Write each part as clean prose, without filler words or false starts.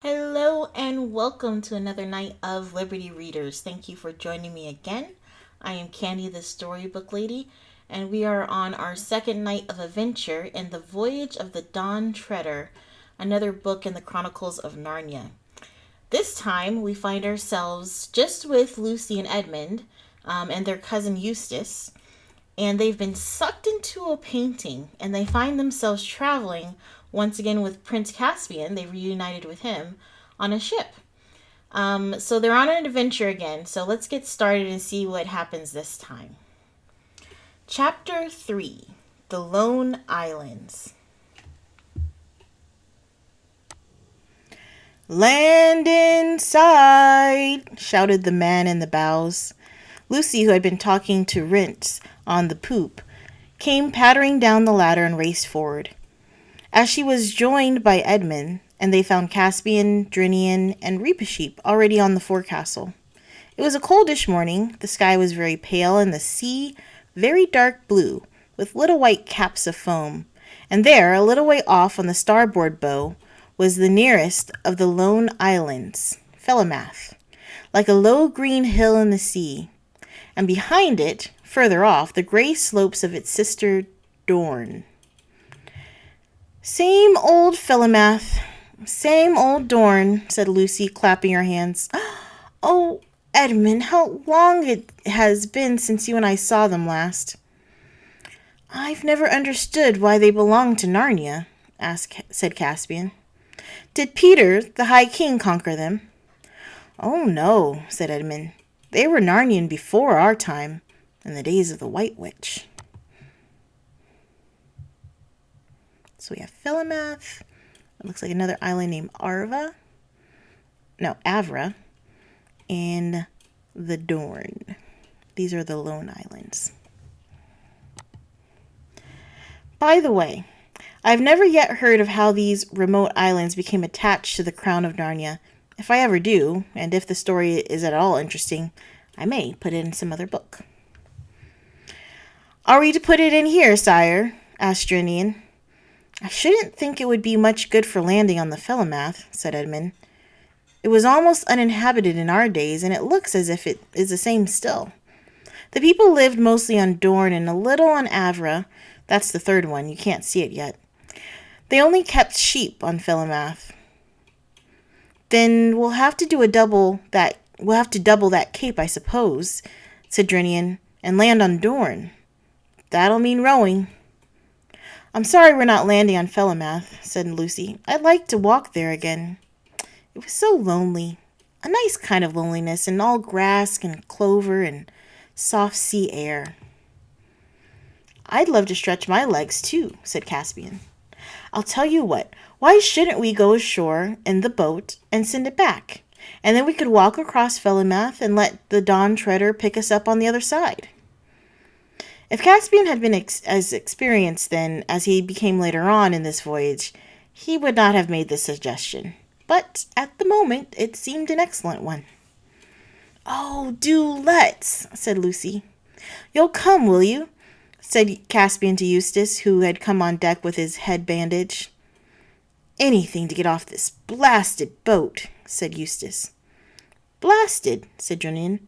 Hello and welcome to another night of Liberty Readers. Thank you for joining me again. I am Candy the Storybook Lady, and we are on our second night of adventure in The Voyage of the Dawn Treader, another book in the Chronicles of Narnia. This time we find ourselves just with Lucy and Edmund and their cousin Eustace, and they've been sucked into a painting, and they find themselves traveling once again with Prince Caspian. They reunited with him on a ship. So they're on an adventure again. So let's get started and see what happens this time. Chapter 3, The Lone Islands. "Land in sight!" shouted the man in the bows. Lucy, who had been talking to Rince on the poop, came pattering down the ladder and raced forward. As she was joined by Edmund, and they found Caspian, Drinian, and Reepicheep already on the forecastle. It was a coldish morning. The sky was very pale, and the sea very dark blue, with little white caps of foam. And there, a little way off on the starboard bow, was the nearest of the lone islands, Felemath, like a low green hill in the sea. And behind it, further off, the gray slopes of its sister Dorne. "Same old Felemath, same old Dorne," said Lucy, clapping her hands. "Oh, Edmund, how long it has been since you and I saw them last." "I've never understood why they belong to Narnia," said Caspian. "Did Peter, the High King, conquer them?" "Oh, no," said Edmund. "They were Narnian before our time, in the days of the White Witch." So we have Felemath. It looks like another island named Avra, and the Dorne. These are the lone islands. By the way, I've never yet heard of how these remote islands became attached to the crown of Narnia. If I ever do, and if the story is at all interesting, I may put it in some other book. "Are we to put it in here, sire?" asked Drinian. "I shouldn't think it would be much good for landing on the Felemath," said Edmund. "It was almost uninhabited in our days, and it looks as if it is the same still. The people lived mostly on Dorne and a little on Avra. That's the third one. You can't see it yet. They only kept sheep on Felemath." "Then we'll have to double that cape, I suppose," said Drinian, "and land on Dorne. That'll mean rowing." "I'm sorry we're not landing on Felemath," said Lucy. "I'd like to walk there again. It was so lonely. A nice kind of loneliness, and all grass and clover and soft sea air." "I'd love to stretch my legs too," said Caspian. "I'll tell you what, why shouldn't we go ashore in the boat and send it back? And then we could walk across Felemath and let the Dawn Treader pick us up on the other side." If Caspian had been as experienced then as he became later on in this voyage, he would not have made this suggestion. But at the moment, it seemed an excellent one. "Oh, do let's," said Lucy. "You'll come, will you?" said Caspian to Eustace, who had come on deck with his head bandaged. "Anything to get off this blasted boat," said Eustace. "Blasted?" said Drinian.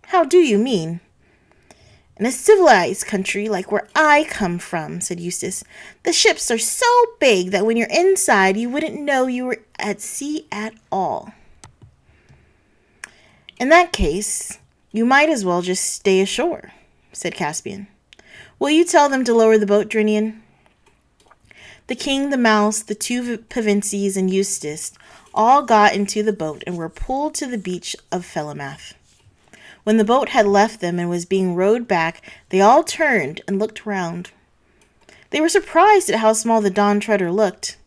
"How do you mean?" "In a civilized country like where I come from," said Eustace, "the ships are so big that when you're inside you wouldn't know you were at sea at all." "In that case, you might as well just stay ashore," said Caspian. "Will you tell them to lower the boat, Drinian?" The king, the mouse, the two Pevensies, and Eustace all got into the boat and were pulled to the beach of Felemath. When the boat had left them and was being rowed back, they all turned and looked round. They were surprised at how small the Dawn Treader looked.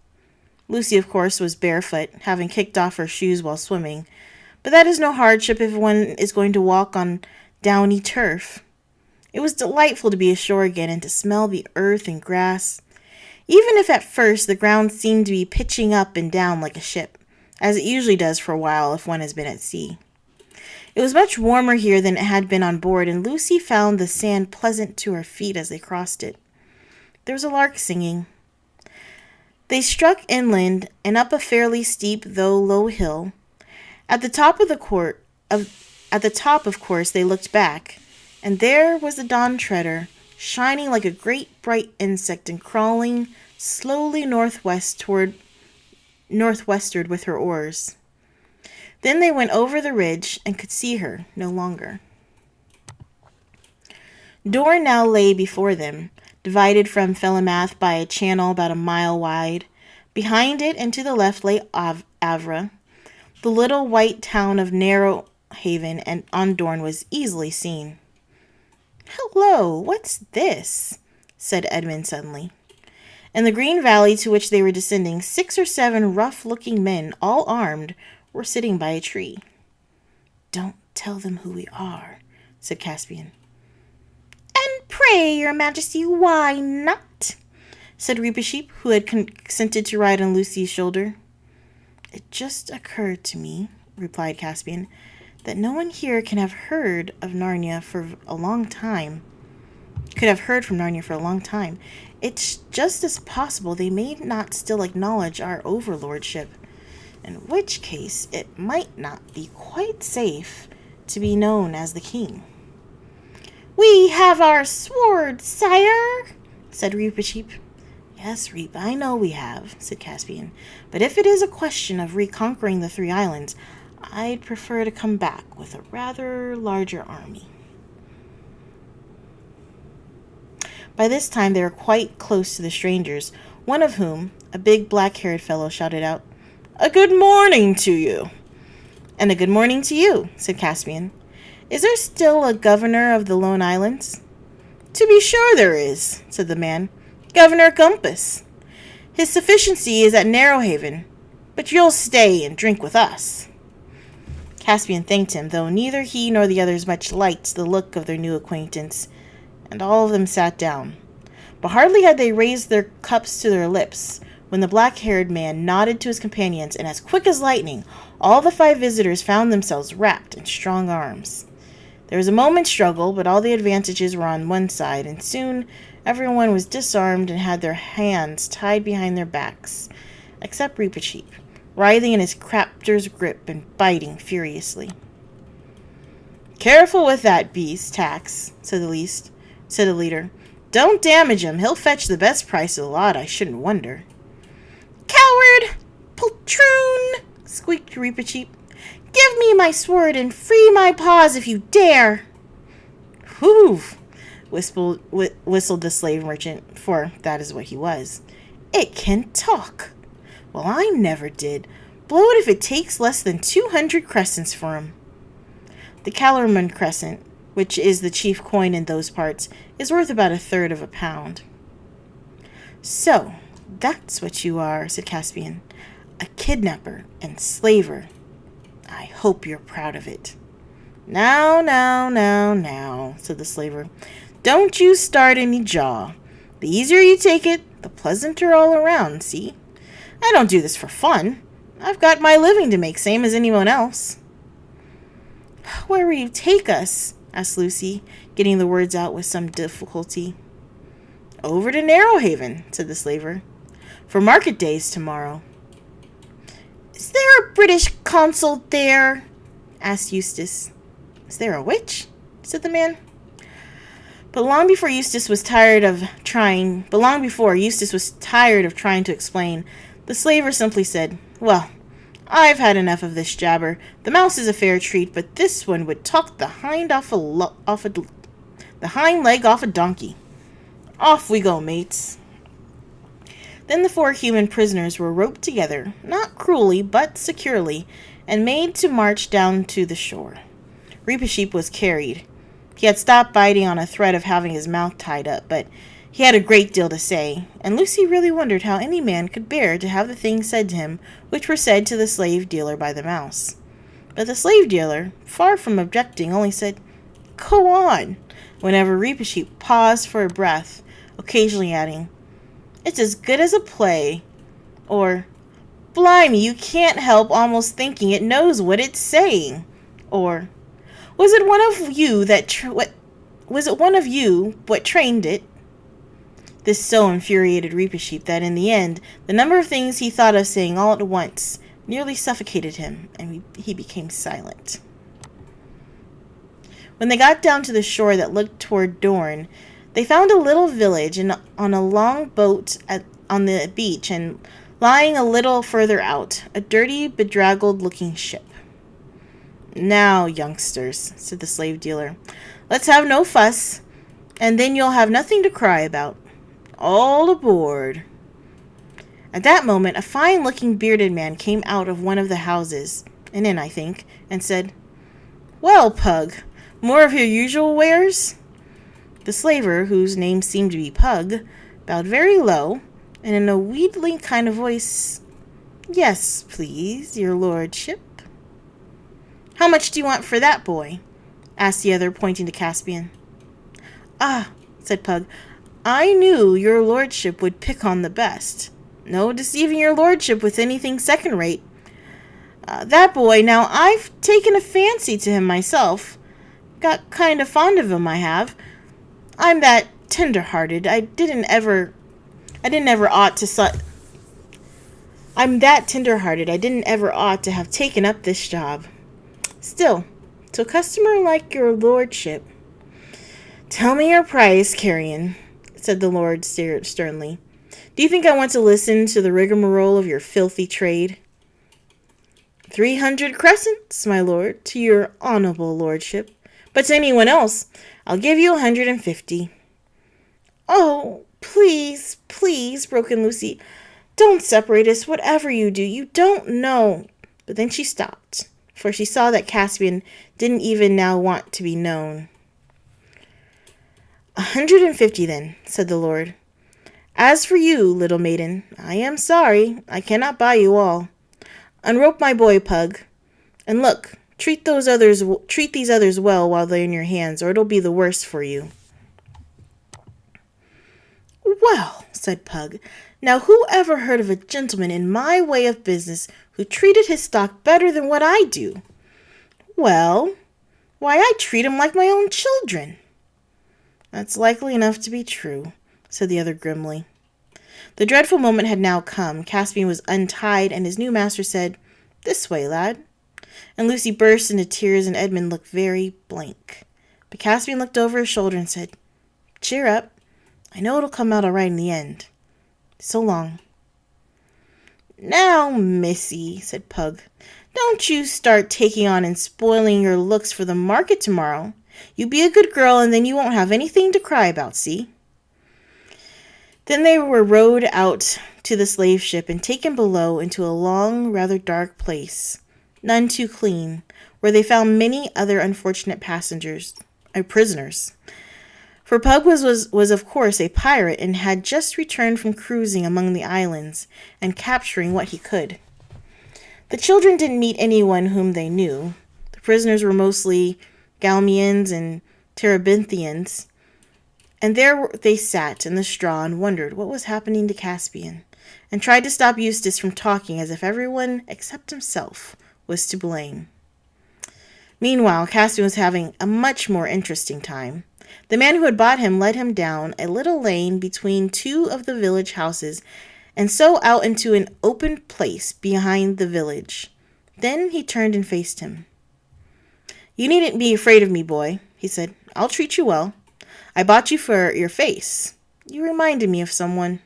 Lucy, of course, was barefoot, having kicked off her shoes while swimming, but that is no hardship if one is going to walk on downy turf. It was delightful to be ashore again and to smell the earth and grass, even if at first the ground seemed to be pitching up and down like a ship, as it usually does for a while if one has been at sea. It was much warmer here than it had been on board, and Lucy found the sand pleasant to her feet as they crossed it. There was a lark singing. They struck inland and up a fairly steep though low hill. At the top, of course, they looked back, and there was the Dawn Treader, shining like a great bright insect and crawling slowly northwestward with her oars. Then they went over the ridge and could see her no longer. Dor now lay before them, divided from Felamath by a channel about a mile wide. Behind it and to the left lay Avra. The little white town of Narrow Haven and Ondorn was easily seen. "Hello, what's this?" said Edmund suddenly. In the green valley to which they were descending, 6 or 7 rough-looking men, all armed, were sitting by a tree. "Don't tell them who we are," said Caspian. "And pray, your majesty, why not?" said Reepicheep, who had consented to ride on Lucy's shoulder. "It just occurred to me," replied Caspian, "that no one here can have heard of Narnia for a long time. It's just as possible they may not still acknowledge our overlordship, in which case it might not be quite safe to be known as the king." "We have our sword, sire," said Reepicheep. "Yes, Reep, I know we have," said Caspian. "But if it is a question of reconquering the 3 islands, I'd prefer to come back with a rather larger army." By this time they were quite close to the strangers, one of whom, a big black-haired fellow, shouted out, "A good morning to you." "And a good morning to you," said Caspian. "Is there still a governor of the Lone Islands?" "To be sure there is," said the man. "Governor Gumpus. His sufficiency is at Narrowhaven, but you'll stay and drink with us." Caspian thanked him, though neither he nor the others much liked the look of their new acquaintance, and all of them sat down. But hardly had they raised their cups to their lips when the black-haired man nodded to his companions, and as quick as lightning, all the 5 visitors found themselves wrapped in strong arms. There was a moment's struggle, but all the advantages were on one side, and soon everyone was disarmed and had their hands tied behind their backs, except Reepicheep, writhing in his captor's grip and biting furiously. "Careful with that beast, Tax," said the leader. "Don't damage him. He'll fetch the best price of the lot, I shouldn't wonder." "Coward! Poltroon!" squeaked Reepicheep. "Give me my sword and free my paws if you dare." "Whew!" whistled the slave merchant, for that is what he was. "It can talk. Well, I never did. Blow it if it takes less than 200 crescents for him." The Calorman crescent, which is the chief coin in those parts, is worth about 1/3 of a pound. "So, that's what you are," said Caspian. "A kidnapper and slaver. I hope you're proud of it." Now, said the slaver. "Don't you start any jaw. The easier you take it, the pleasanter all around, see? I don't do this for fun. I've got my living to make, same as anyone else." "Where will you take us?" asked Lucy, getting the words out with some difficulty. "Over to Narrowhaven," said the slaver. "For market days tomorrow." "Is there a British consul there?" asked Eustace. "Is there a which?" said the man. But long before Eustace was tired of trying to explain, the slaver simply said, "Well, I've had enough of this jabber. The mouse is a fair treat, but this one would talk the hind leg off a donkey. Off we go, mates." Then the 4 human prisoners were roped together, not cruelly, but securely, and made to march down to the shore. Reepicheep was carried. He had stopped biting on a threat of having his mouth tied up, but he had a great deal to say, and Lucy really wondered how any man could bear to have the things said to him which were said to the slave dealer by the mouse. But the slave dealer, far from objecting, only said, "Go on," whenever Reepicheep paused for a breath, occasionally adding, "It's as good as a play," or, "Blimey, you can't help almost thinking it knows what it's saying," or, Was it one of you what trained it?" This so infuriated Reepicheep that in the end, the number of things he thought of saying all at once nearly suffocated him, and he became silent. When they got down to the shore that looked toward Dorne, they found a little village on a long boat on the beach, and lying a little further out, a dirty, bedraggled-looking ship. "Now, youngsters," said the slave dealer, "let's have no fuss, and then you'll have nothing to cry about. All aboard." At that moment, a fine-looking bearded man came out of one of the houses, an inn, I think, and said, "Well, Pug, more of your usual wares?" The slaver, whose name seemed to be Pug, bowed very low, and in a wheedling kind of voice, "Yes, please, your lordship." "How much do you want for that boy?" asked the other, pointing to Caspian. "Ah," said Pug, "I knew your lordship would pick on the best. No deceiving your lordship with anything second-rate. That boy, now, I've taken a fancy to him myself. Got kind of fond of him, I have. I'm that tender-hearted. I'm that tender-hearted. I didn't ever ought to have taken up this job. Still, to a customer like your lordship—" "Tell me your price, carrion," said the lord sternly. "Do you think I want to listen to the rigmarole of your filthy trade?" 300 crescents, my lord, to your honorable lordship. But to anyone else, I'll give you 150. "Oh, please, please," broke in Lucy. "Don't separate us, whatever you do. You don't know." But then she stopped, for she saw that Caspian didn't even now want to be known. 150 then," said the lord. "As for you, little maiden, I am sorry I cannot buy you all. Unrope my boy, Pug. And look, treat these others well while they're in your hands, or it'll be the worse for you." "Well," said Pug, "now who ever heard of a gentleman in my way of business who treated his stock better than what I do?" "Well, why, I treat 'em like my own children." "That's likely enough to be true," said the other grimly. The dreadful moment had now come. Caspian was untied, and his new master said, "This way, lad." And Lucy burst into tears, and Edmund looked very blank. But Caspian looked over his shoulder and said, "Cheer up. I know it'll come out all right in the end. So long." "Now, missy," said Pug, "don't you start taking on and spoiling your looks for the market tomorrow. You be a good girl, and then you won't have anything to cry about, see?" Then they were rowed out to the slave ship and taken below into a long, rather dark place, none too clean, where they found many other unfortunate prisoners. For Pug was of course a pirate, and had just returned from cruising among the islands and capturing what he could. The children didn't meet anyone whom they knew. The prisoners were mostly Galmians and Terebinthians, and there they sat in the straw and wondered what was happening to Caspian, and tried to stop Eustace from talking as if everyone except himself was to blame. Meanwhile, Caspian was having a much more interesting time. The man who had bought him led him down a little lane between two of the village houses, and so out into an open place behind the village. Then he turned and faced him. "You needn't be afraid of me, boy," he said. "I'll treat you well. I bought you for your face. You reminded me of someone."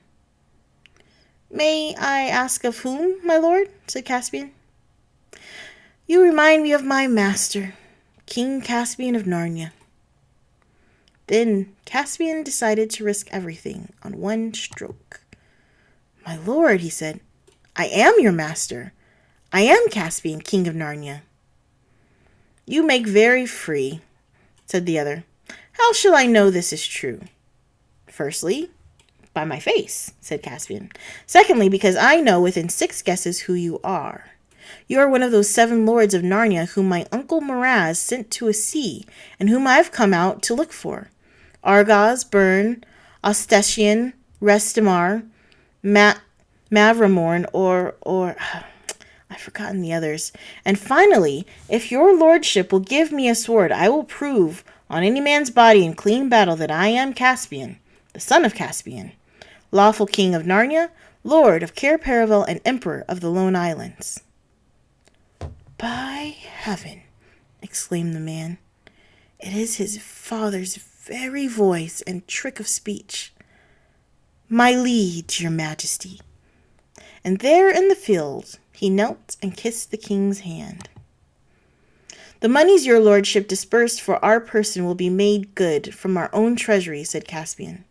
"May I ask of whom, my lord?" said Caspian. "You remind me of my master, King Caspian of Narnia." Then Caspian decided to risk everything on one stroke. "My lord," he said, "I am your master. I am Caspian, King of Narnia." "You make very free," said the other. "How shall I know this is true?" "Firstly, by my face," said Caspian. "Secondly, because I know within 6 guesses who you are. You are one of those 7 lords of Narnia whom my uncle Miraz sent to a sea, and whom I have come out to look for. Argos, Byrne, Ostetian, Restimar, Mavramorn, or I've forgotten the others. And finally, if your lordship will give me a sword, I will prove on any man's body in clean battle that I am Caspian, the son of Caspian. lawful king of Narnia, lord of Cair Paravel, and emperor of the Lone Islands." "By heaven," exclaimed the man, "it is his father's very voice and trick of speech. My liege, your majesty." And there in the field he knelt and kissed the king's hand. "The moneys your lordship disbursed for our person will be made good from our own treasury," said Caspian.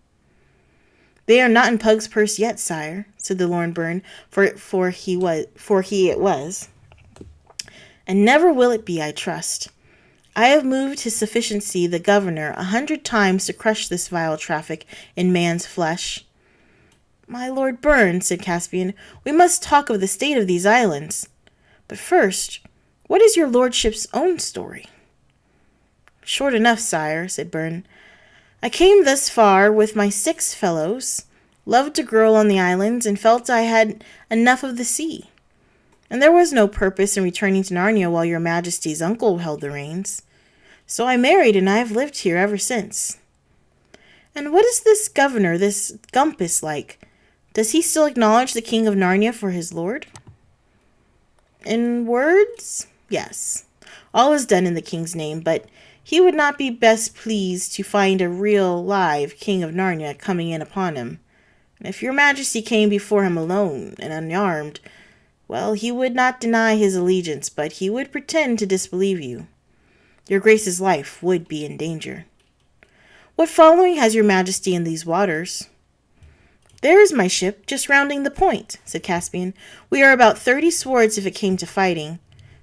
"They are not in Pug's purse yet, sire," said the Lord Byrne, for he it was, "and never will it be, I trust. I have moved his sufficiency the governor 100 times to crush this vile traffic in man's flesh." "My Lord Byrne," said Caspian, "we must talk of the state of these islands. But first, what is your lordship's own story?" "Short enough, sire," said Byrne. "I came thus far with my 6 fellows, loved a girl on the islands, and felt I had enough of the sea. And there was no purpose in returning to Narnia while your majesty's uncle held the reins. So I married, and I have lived here ever since." "And what is this governor, this Gumpus, like? Does he still acknowledge the king of Narnia for his lord?" "In words, yes. All is done in the king's name, but he would not be best pleased to find a real, live king of Narnia coming in upon him. And if your majesty came before him alone and unarmed, well, he would not deny his allegiance, but he would pretend to disbelieve you. Your grace's life would be in danger." "What following has your majesty in these waters?" "There is my ship, just rounding the point," said Caspian. "We are about 30 swords if it came to fighting.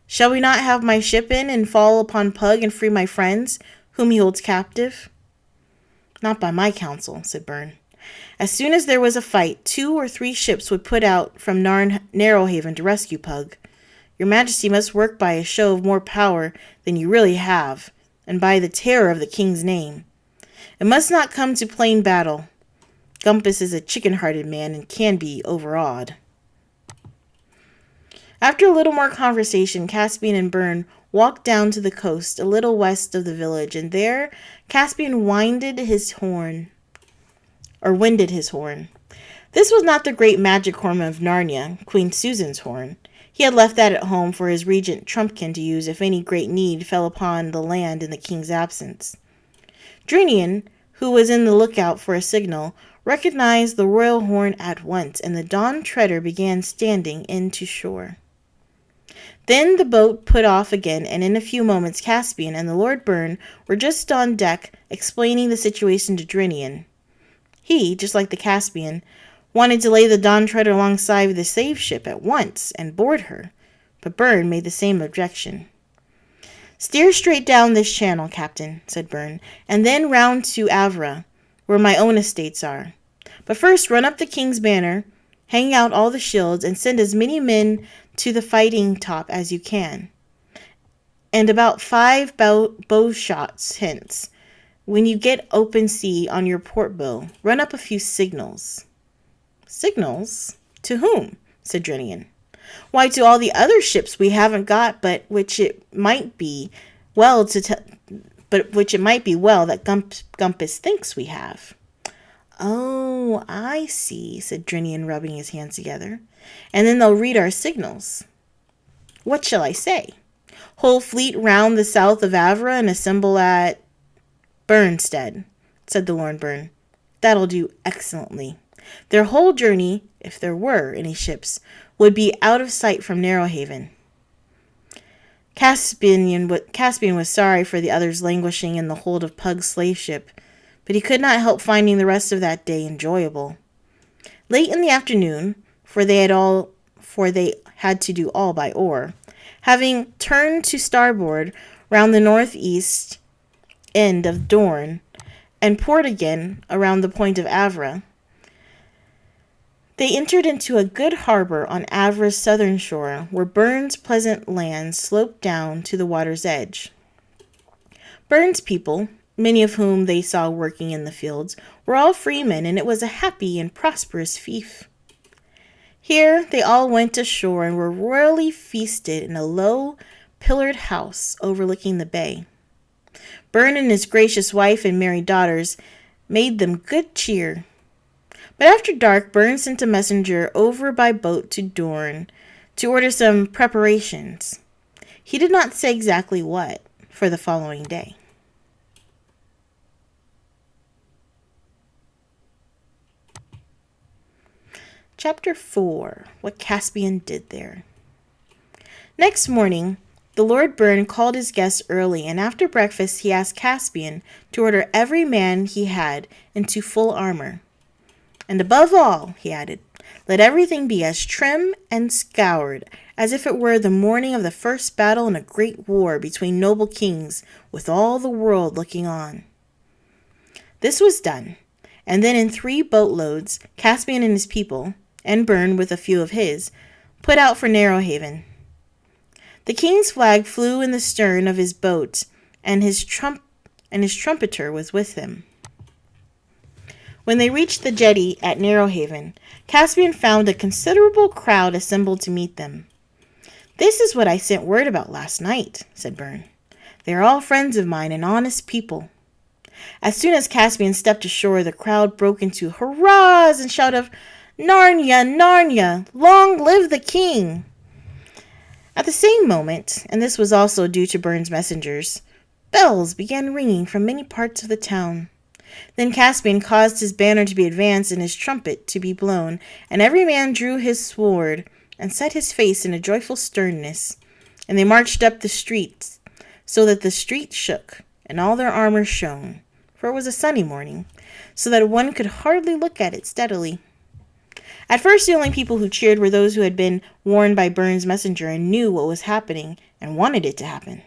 Shall we not have my ship in and fall upon Pug and free my friends, whom he holds captive?" "Not by my counsel," said Byrne. "As soon as there was a fight, 2 or 3 ships would put out from Narrowhaven to rescue Pug. Your majesty must work by a show of more power than you really have, and by the terror of the king's name. It must not come to plain battle. Gumpus is a chicken-hearted man and can be overawed." After a little more conversation, Caspian and Byrne walked down to the coast a little west of the village, and there Caspian winded his horn. This was not the great magic horn of Narnia, Queen Susan's horn. He had left that at home for his regent Trumpkin to use if any great need fell upon the land in the king's absence. Drinian, who was in the lookout for a signal, recognized the royal horn at once, and the Dawn Treader began standing in to shore. Then the boat put off again, and in a few moments Caspian and the Lord Byrne were just on deck explaining the situation to Drinian. He, just like the Caspian, wanted to lay the Dawn Treader alongside the saved ship at once and board her, but Byrne made the same objection. "Steer straight down this channel, Captain," said Byrne, "and then round to Avra, where my own estates are. But first run up the king's banner, hang out all the shields, and send as many men to the fighting top as you can. And about 5 bow shots hence, when you get open sea on your port bow, run up a few signals." "Signals? To whom?" said Drinian. "Why, to all the other ships we haven't got, but which it might be well that Gumpus thinks we have." "Oh, I see," said Drinian, rubbing his hands together. "And then they'll read our signals. What shall I say? Whole fleet round the south of Avra and assemble at Burnstead," said the Lord Byrne. "That'll do excellently. Their whole journey, if there were any ships, would be out of sight from Narrowhaven." Caspian was sorry for the others languishing in the hold of Pug's slave ship, but he could not help finding the rest of that day enjoyable. Late in the afternoon, for they had to do all by oar, having turned to starboard round the northeast end of Dorne, and port again around the point of Avra, they entered into a good harbor on Avra's southern shore, where Byrne's pleasant lands sloped down to the water's edge. Byrne's people, many of whom they saw working in the fields, were all freemen, and it was a happy and prosperous fief. Here they all went ashore and were royally feasted in a low, pillared house overlooking the bay. Byrne and his gracious wife and merry daughters made them good cheer. But after dark, Bern sent a messenger over by boat to Dorne to order some preparations. He did not say exactly what for the following day. Chapter 4. What Caspian Did There. Next morning, the Lord Bern called his guests early, and after breakfast he asked Caspian to order every man he had into full armor. And above all, he added, let everything be as trim and scoured as if it were the morning of the first battle in a great war between noble kings, with all the world looking on. This was done, and then in 3 boatloads, Caspian and his people, and Bern with a few of his, put out for Narrowhaven. The king's flag flew in the stern of his boat, and his trumpeter was with him. When they reached the jetty at Narrowhaven, Caspian found a considerable crowd assembled to meet them. This is what I sent word about last night, said Bern. They are all friends of mine and honest people. As soon as Caspian stepped ashore, the crowd broke into hurrahs and shout of, Narnia, Narnia, long live the king! At the same moment, and this was also due to Bern's messengers, bells began ringing from many parts of the town. Then Caspian caused his banner to be advanced and his trumpet to be blown, and every man drew his sword and set his face in a joyful sternness. And they marched up the streets, so that the street shook, and all their armor shone, for it was a sunny morning, so that one could hardly look at it steadily. At first the only people who cheered were those who had been warned by Bern's messenger and knew what was happening and wanted it to happen.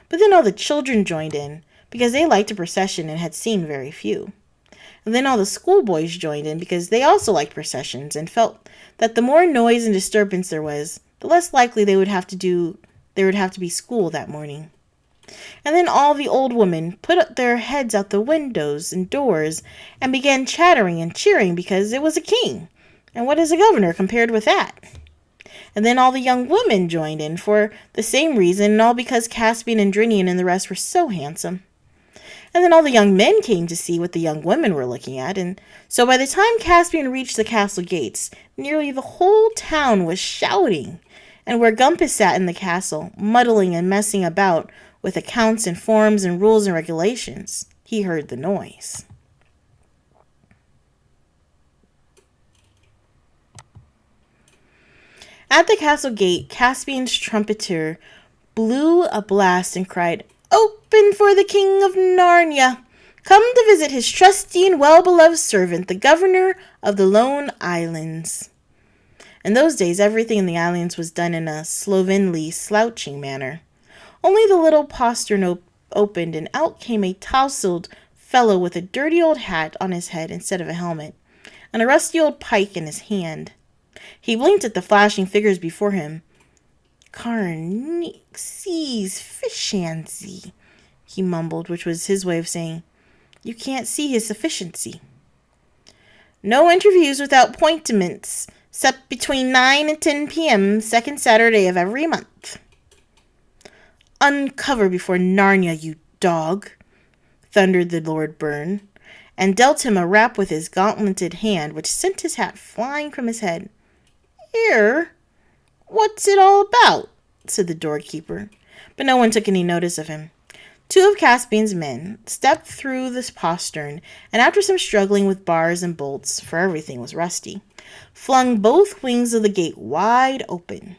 But then all the children joined in, because they liked a procession and had seen very few. And then all the schoolboys joined in, because they also liked processions and felt that the more noise and disturbance there was, the less likely there would have to be school that morning. And then all the old women put their heads out the windows and doors and began chattering and cheering, because it was a king. And what is a governor compared with that? And then all the young women joined in for the same reason, and all because Caspian and Drinian and the rest were so handsome. And then all the young men came to see what the young women were looking at, and so by the time Caspian reached the castle gates, nearly the whole town was shouting. And where Gumpus sat in the castle, muddling and messing about with accounts and forms and rules and regulations, he heard the noise. At the castle gate, Caspian's trumpeter blew a blast and cried, Open for the king of Narnia! Come to visit his trusty and well-beloved servant, the governor of the Lone Islands. In those days, everything in the islands was done in a slovenly, slouching manner. Only the little postern opened, and out came a tousled fellow with a dirty old hat on his head instead of a helmet, and a rusty old pike in his hand. He blinked at the flashing figures before him. Carnixes Fishancy, he mumbled, which was his way of saying, You can't see his sufficiency. No interviews without appointments, except between 9 and 10 p.m., second Saturday of every month. Uncover before Narnia, you dog, thundered the Lord Bern, and dealt him a rap with his gauntleted hand, which sent his hat flying from his head. Here, what's it all about? Said the doorkeeper, but no one took any notice of him. 2 of Caspian's men stepped through the postern, and after some struggling with bars and bolts, for everything was rusty, flung both wings of the gate wide open.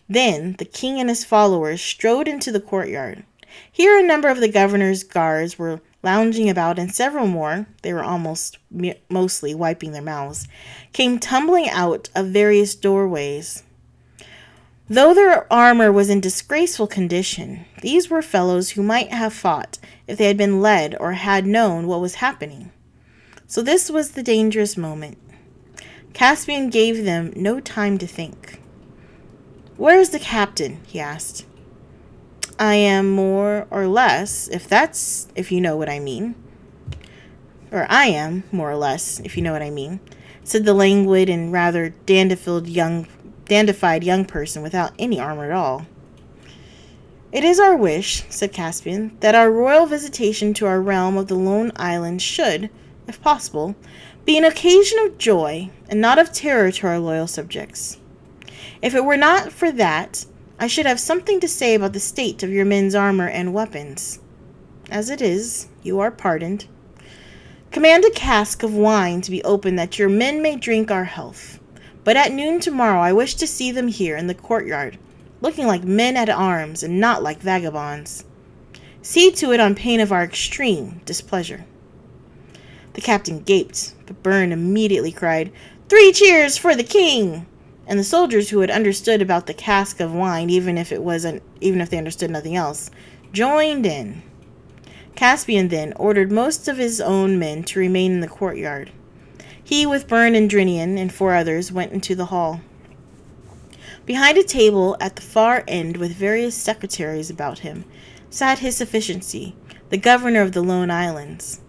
Then the king and his followers strode into the courtyard. Here a number of the governor's guards were lounging about, and several more, they were mostly wiping their mouths, came tumbling out of various doorways. Though their armor was in disgraceful condition, these were fellows who might have fought if they had been led or had known what was happening. So this was the dangerous moment. Caspian gave them no time to think. Where is the captain? He asked. I am more or less, if you know what I mean. Or I am, more or less, if you know what I mean, said the languid and rather dandified young person without any armor at all. It is our wish, said Caspian, that our royal visitation to our realm of the Lone Islands should, if possible, be an occasion of joy and not of terror to our loyal subjects. If it were not for that, I should have something to say about the state of your men's armor and weapons. As it is, you are pardoned. Command a cask of wine to be opened that your men may drink our health. But at noon tomorrow I wish to see them here in the courtyard, looking like men at arms and not like vagabonds. See to it on pain of our extreme displeasure." The captain gaped, but Byrne immediately cried, "3 cheers for the king!" And the soldiers, who had understood about the cask of wine, even if they understood nothing else, joined in. Caspian then ordered most of his own men to remain in the courtyard. He, with Byrne and Drinian and 4 others, went into the hall. Behind a table at the far end, with various secretaries about him, sat his sufficiency, the governor of the Lone Islands.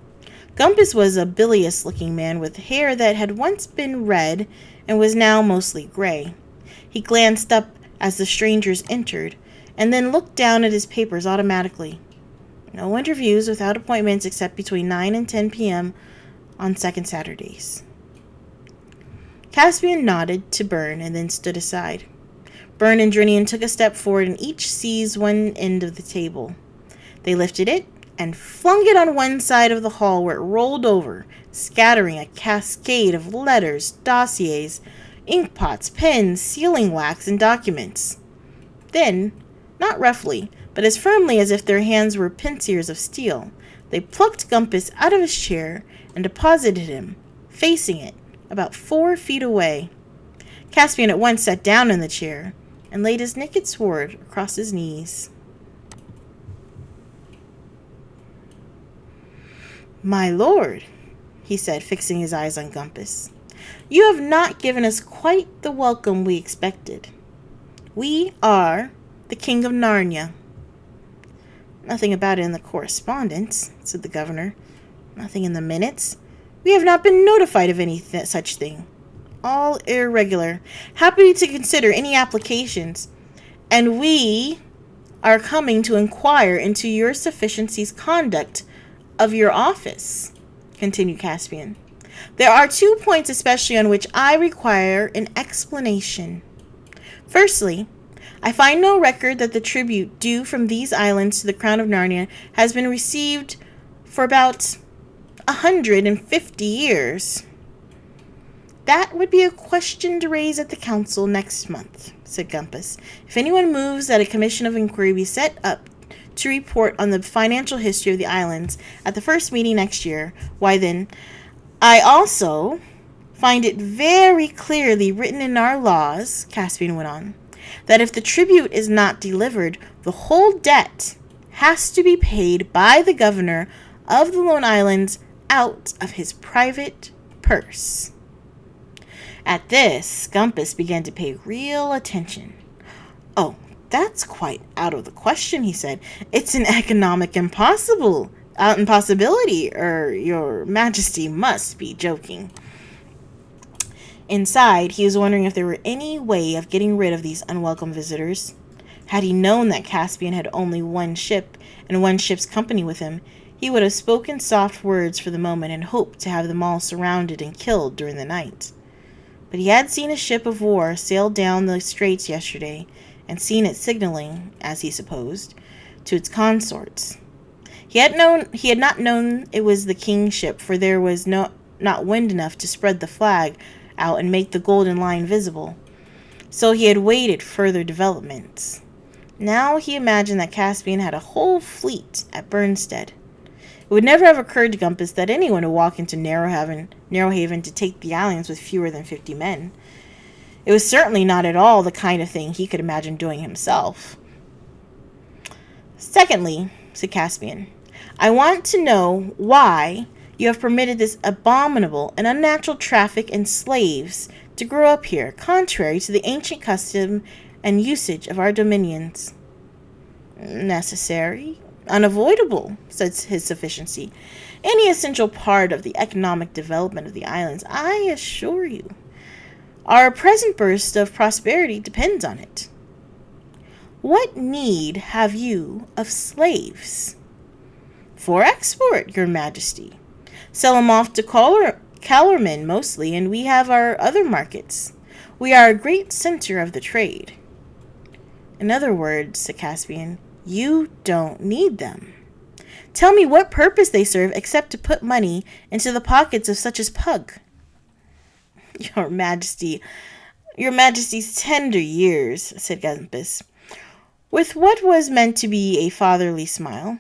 Gumpus was a bilious-looking man with hair that had once been red and was now mostly gray. He glanced up as the strangers entered, and then looked down at his papers automatically. No interviews without appointments except between 9 and 10 p.m. on second Saturdays. Caspian nodded to Byrne and then stood aside. Byrne and Drinian took a step forward and each seized one end of the table. They lifted it and flung it on one side of the hall, where it rolled over, scattering a cascade of letters, dossiers, inkpots, pens, sealing wax, and documents. Then, not roughly, but as firmly as if their hands were pincers of steel, they plucked Gumpus out of his chair and deposited him, facing it, about 4 feet away. Caspian at once sat down in the chair and laid his naked sword across his knees. "My lord," he said, fixing his eyes on Gumpus, "you have not given us quite the welcome we expected. We are the King of Narnia." "Nothing about it in the correspondence," said the governor. "Nothing in the minutes. We have not been notified of any such thing. All irregular. Happy to consider any applications. And we are coming to inquire into your sufficiency's conduct of your office," continued Caspian. "There are 2 points especially on which I require an explanation. Firstly, I find no record that the tribute due from these islands to the Crown of Narnia has been received for about 150 years. "That would be a question to raise at the council next month," said Gumpus. "If anyone moves that a commission of inquiry be set up to report on the financial history of the islands at the first meeting next year, why then, I also find it very clearly written in our laws," Caspian went on, "that if the tribute is not delivered, the whole debt has to be paid by the governor of the Lone Islands out of his private purse." At this, Gumpus began to pay real attention. "Oh, that's quite out of the question," he said. "It's an economic impossibility. Your Majesty must be joking." Inside, he was wondering if there were any way of getting rid of these unwelcome visitors. Had he known that Caspian had only 1 ship and 1 ship's company with him, he would have spoken soft words for the moment and hoped to have them all surrounded and killed during the night. But he had seen a ship of war sail down the straits yesterday, and seen it signaling, as he supposed, to its consorts. He had not known it was the king's ship, for there was not wind enough to spread the flag out and make the golden line visible. So he had waited further developments. Now he imagined that Caspian had a whole fleet at Burnstead. It would never have occurred to Gumpus that anyone would walk into Narrowhaven to take the islands with fewer than 50 men. It was certainly not at all the kind of thing he could imagine doing himself. "Secondly," said Caspian, "I want to know why you have permitted this abominable and unnatural traffic in slaves to grow up here, contrary to the ancient custom and usage of our dominions." "Necessary, unavoidable," said his sufficiency. "Any essential part of the economic development of the islands, I assure you. Our present burst of prosperity depends on it." "What need have you of slaves?" "For export, your Majesty. Sell 'em off to Calormen mostly, and we have our other markets. We are a great center of the trade. In other words, said Caspian, you don't need them. Tell me what purpose they serve except to put money into the pockets of such as Pug. Your Majesty's tender years, said Gumpus, with what was meant to be a fatherly smile,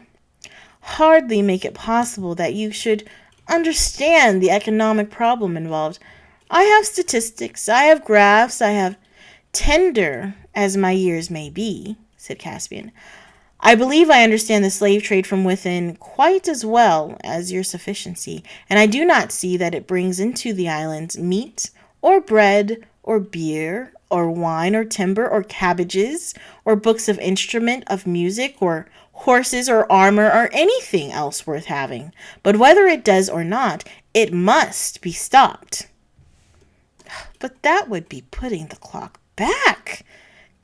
hardly make it possible that you should understand the economic problem involved. I have statistics, I have graphs, I have tender as my years may be, said Caspian. I believe I understand the slave trade from within quite as well as your sufficiency, and I do not see that it brings into the islands meat or bread or beer or wine or timber or cabbages or books of instrument of music or horses or armor or anything else worth having. But whether it does or not, it must be stopped. But that would be putting the clock back,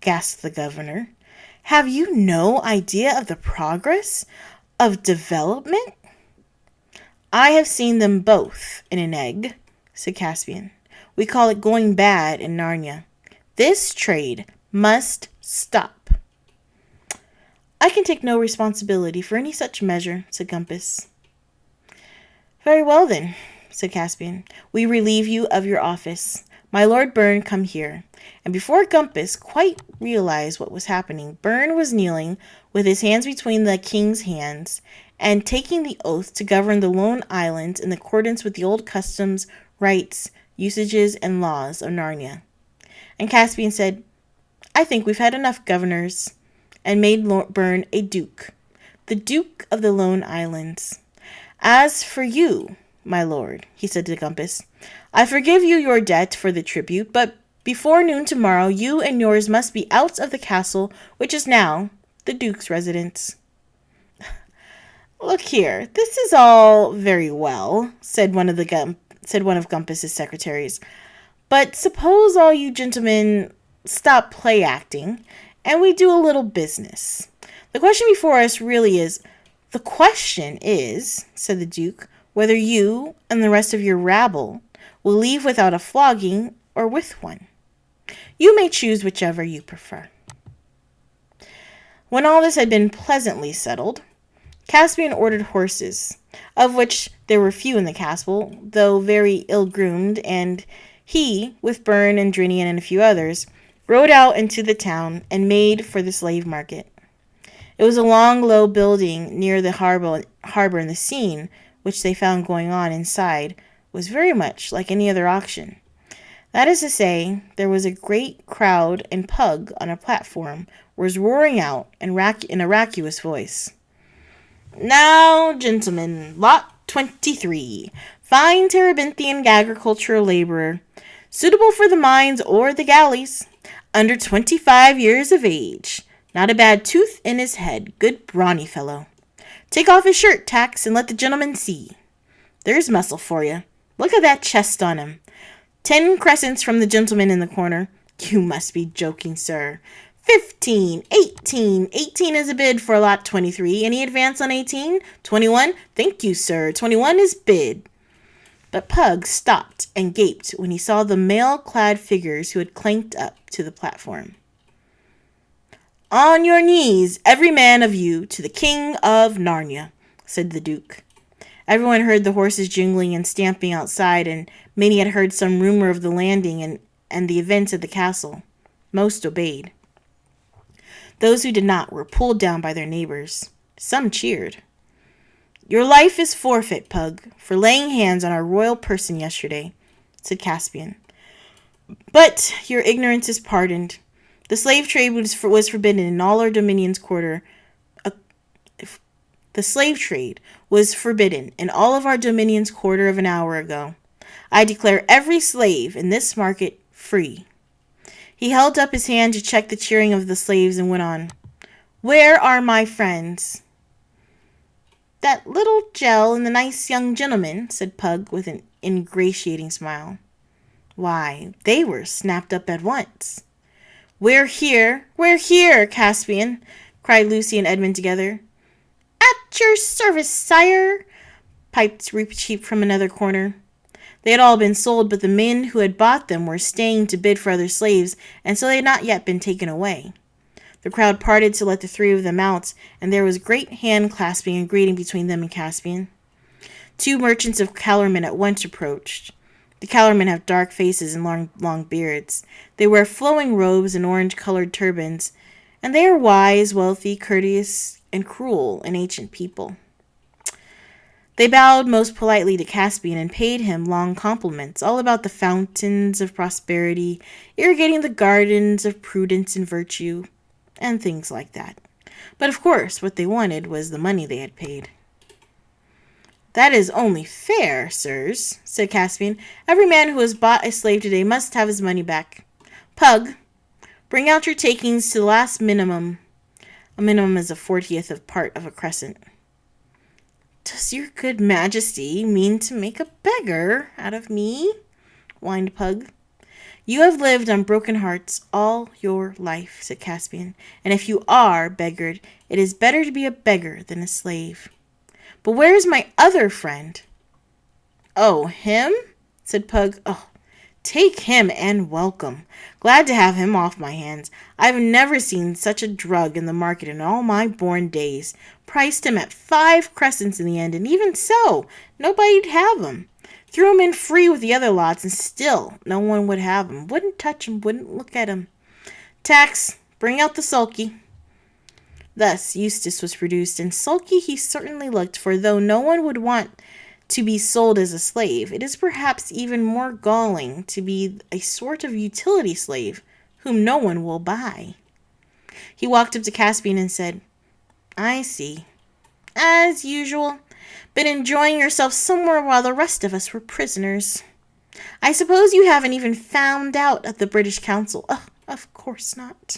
gasped the governor. Have you no idea of the progress of development? I have seen them both in an egg, said Caspian. We call it going bad in Narnia. This trade must stop. I can take no responsibility for any such measure, said Gumpus. Very well then, said Caspian. We relieve you of your office. My Lord Byrne, come here. And before Gumpus quite realized what was happening, Byrne was kneeling with his hands between the king's hands and taking the oath to govern the lone island in accordance with the old customs, rights, usages, and laws of Narnia. And Caspian said, I think we've had enough governors, and made Byrne a duke, the Duke of the Lone Islands. As for you, my lord, he said to Gumpus, I forgive you your debt for the tribute, but before noon tomorrow you and yours must be out of the castle, which is now the Duke's residence. Look here, this is all very well, said one of Gumpus's secretaries. But suppose all you gentlemen stop play acting, and we do a little business. The question before us really is, said the Duke, whether you and the rest of your rabble will leave without a flogging or with one. You may choose whichever you prefer. When all this had been pleasantly settled, Caspian ordered horses, of which there were few in the castle, though very ill-groomed, and he, with Byrne and Drinian and a few others, rode out into the town and made for the slave market. It was a long, low building near the harbor, and the scene, which they found going on inside, was very much like any other auction. That is to say, there was a great crowd, and Pug, on a platform, was roaring out in a raucous voice. Now, gentlemen, lot 23, fine Terebinthian agricultural laborer, suitable for the mines or the galleys, under 25 years of age, not a bad tooth in his head, good brawny fellow. Take off his shirt, Tax, and let the gentleman see. There's muscle for you. Look at that chest on him. 10 crescents from the gentleman in the corner. You must be joking, sir. 15, 18. 18 is a bid for lot 23. Any advance on 18? 21? Thank you, sir. 21 is bid. But Pug stopped and gaped when he saw the mail-clad figures who had clanked up to the platform. On your knees, every man of you, to the King of Narnia, said the Duke. Everyone heard the horses jingling and stamping outside, and many had heard some rumor of the landing and the events at the castle. Most obeyed. Those who did not were pulled down by their neighbors. Some cheered. Your life is forfeit, Pug, for laying hands on our royal person yesterday, said Caspian. But your ignorance is pardoned. The slave trade was forbidden in all our dominions The slave trade was forbidden in all of our dominions quarter of an hour ago. I declare every slave in this market free. He held up his hand to check the cheering of the slaves and went on. Where are my friends? That little gel and the nice young gentleman, said Pug with an ingratiating smile. Why, they were snapped up at once. We're here, Caspian, cried Lucy and Edmund together. At your service, sire, piped Reap Cheap from another corner. They had all been sold, but the men who had bought them were staying to bid for other slaves, and so they had not yet been taken away. The crowd parted to let the three of them out, and there was great hand-clasping and greeting between them and Caspian. Two merchants of Calormen at once approached. The Calormen have dark faces and long beards. They wear flowing robes and orange-colored turbans, and they are wise, wealthy, courteous, and cruel, an ancient people. They bowed most politely to Caspian and paid him long compliments, all about the fountains of prosperity, irrigating the gardens of prudence and virtue, and things like that. But of course, what they wanted was the money they had paid. "That is only fair, sirs," said Caspian. "Every man who has bought a slave today must have his money back. Pug, bring out your takings to the last minimum." A minimum is a 40th of part of a crescent. "Does your good majesty mean to make a beggar out of me?" whined Pug. "You have lived on broken hearts all your life," said Caspian, "and if you are beggared, it is better to be a beggar than a slave. But where is my other friend?" "Oh, him?" said Pug. "Oh, take him and welcome. Glad to have him off my hands. I've never seen such a drug in the market in all my born days. Priced him at 5 crescents in the end, and even so, nobody'd have him. Threw him in free with the other lots, and still no one would have him. Wouldn't touch him, wouldn't look at him. Tax, bring out the sulky." Thus Eustace was produced, and sulky he certainly looked, for though no one would want to be sold as a slave, it is perhaps even more galling to be a sort of utility slave whom no one will buy. He walked up to Caspian and said, "I see. As usual, been enjoying yourself somewhere while the rest of us were prisoners. I suppose you haven't even found out at the British Council." "Oh, of course not."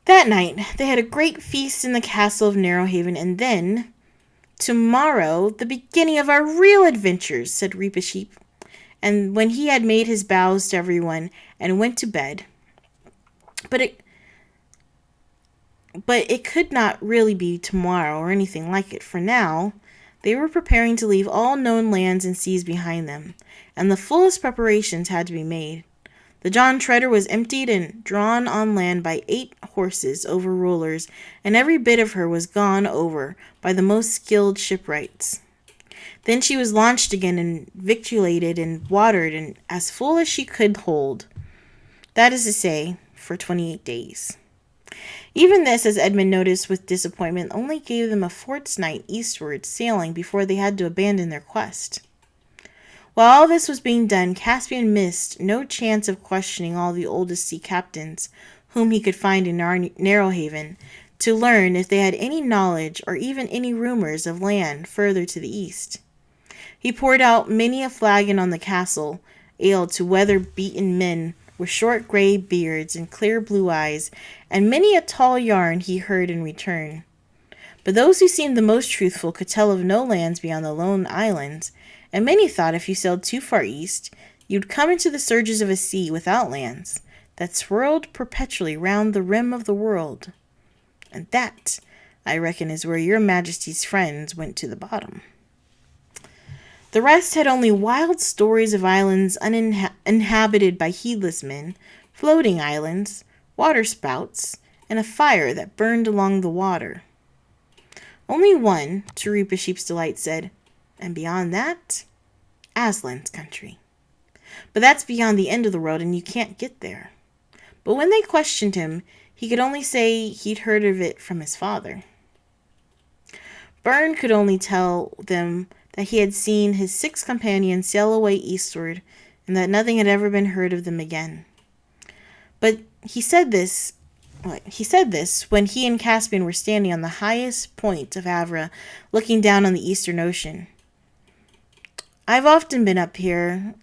That night they had a great feast in the castle of Narrowhaven, and then, "Tomorrow, the beginning of our real adventures," said Reap-a-Sheep. And when he had made his bows to everyone and went to bed, but it could not really be tomorrow or anything like it, for now they were preparing to leave all known lands and seas behind them, and the fullest preparations had to be made. The John Treader was emptied and drawn on land by 8 horses over rollers, and every bit of her was gone over by the most skilled shipwrights. Then she was launched again and victuallated and watered and as full as she could hold. That is to say, for 28 days. Even this, as Edmund noticed with disappointment, only gave them a fortnight eastward sailing before they had to abandon their quest. While all this was being done, Caspian missed no chance of questioning all the oldest sea captains whom he could find in Narrowhaven, to learn if they had any knowledge or even any rumors of land further to the east. He poured out many a flagon on the castle ale to weather-beaten men with short grey beards and clear blue eyes, and many a tall yarn he heard in return. But those who seemed the most truthful could tell of no lands beyond the lone islands, and many thought if you sailed too far east, you'd come into the surges of a sea without lands, that swirled perpetually round the rim of the world. And that, I reckon, is where your majesty's friends went to the bottom. The rest had only wild stories of islands uninhabited by heedless men, floating islands, waterspouts, and a fire that burned along the water. Only one, to Reap-a-Sheep's delight, said, "And beyond that, Aslan's country. But that's beyond the end of the world, and you can't get there." But when they questioned him, he could only say he'd heard of it from his father. Byrne could only tell them that he had seen his 6 companions sail away eastward, and that nothing had ever been heard of them again. But he said this when he and Caspian were standing on the highest point of Havre, looking down on the eastern ocean. "I've often been up here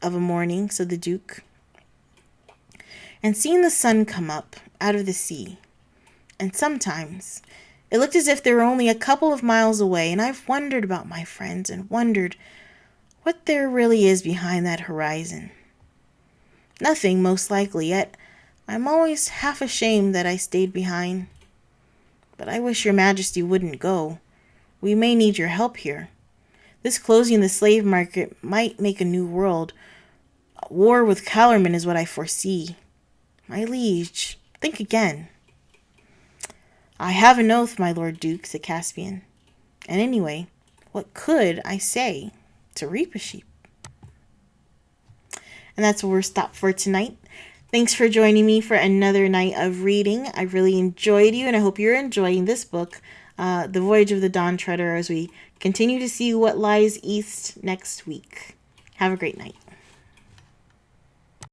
of a morning," said the Duke, "and seen the sun come up out of the sea. And sometimes it looked as if they were only a couple of miles away, and I've wondered about my friends and wondered what there really is behind that horizon. Nothing, most likely, yet I'm always half ashamed that I stayed behind. But I wish your majesty wouldn't go. We may need your help here. This closing the slave market might make a new world. A war with Calormen is what I foresee. My liege, think again. I have an oath, my lord Duke, said Caspian. And anyway, what could I say to reap a sheep? And that's where we're stopped for tonight. Thanks for joining me for another night of reading. I really enjoyed you, and I hope you're enjoying this book, The Voyage of the Dawn Treader, as we continue to see what lies east next week. Have a great night.